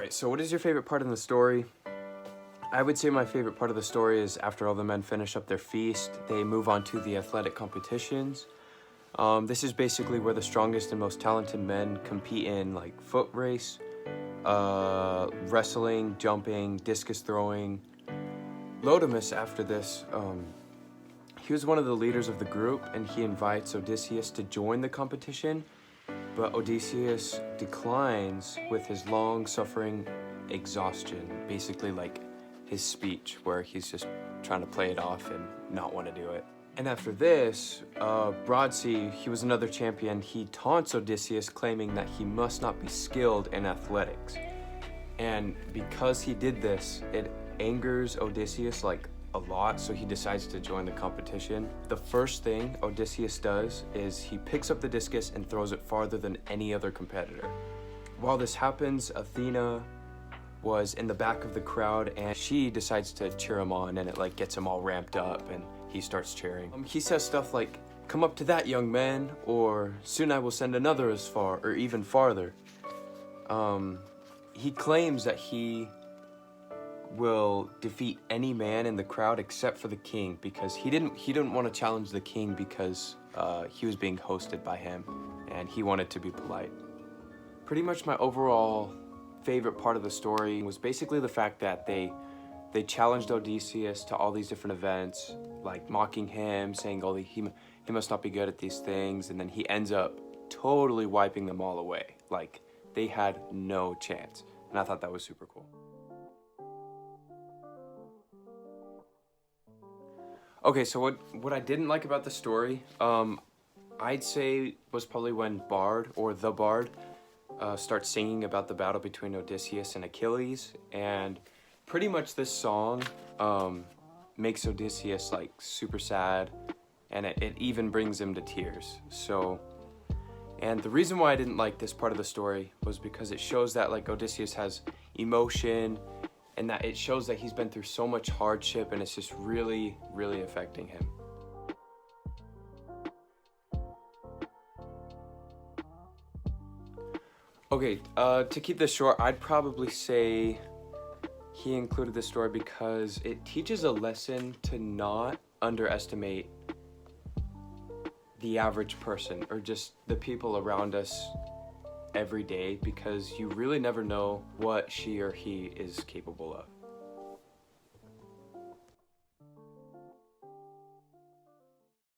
Alright, so what is your favorite part in the story? I would say my favorite part of the story is after all the men finish up their feast, they move on to the athletic competitions. This is basically where the strongest and most talented men compete in like foot race, wrestling, jumping, discus throwing. Laodamas, after this, he was one of the leaders of the group and he invites Odysseus to join the competition, but Odysseus declines with his long-suffering exhaustion, basically like his speech where he's just trying to play it off and not want to do it. And after this, Broadsea, he was another champion, he taunts Odysseus claiming that he must not be skilled in athletics. And because he did this, it angers Odysseus like a lot, so he decides to join the competition. The first thing Odysseus does is he picks up the discus and throws it farther than any other competitor. While this happens, Athena was in the back of the crowd and she decides to cheer him on, and it like gets him all ramped up and he starts cheering. He says stuff like, "Come up to that, young man," or "Soon I will send another as far," or even farther. He claims that he will defeat any man in the crowd except for the king, because he didn't want to challenge the king because he was being hosted by him and he wanted to be polite. Pretty much my overall favorite part of the story was basically the fact that they challenged Odysseus to all these different events, like mocking him, saying he must not be good at these things, and then he ends up totally wiping them all away. Like, they had no chance, and I thought that was super cool. Okay, so what I didn't like about the story, I'd say was probably when Bard, or the Bard, starts singing about the battle between Odysseus and Achilles, and pretty much this song makes Odysseus like super sad, and it even brings him to tears. So, and the reason why I didn't like this part of the story was because it shows that like Odysseus has emotion, and that it shows that he's been through so much hardship, and it's just really, really affecting him. Okay, to keep this short, I'd probably say he included this story because it teaches a lesson to not underestimate the average person or just the people around us every day, because you really never know what she or he is capable of.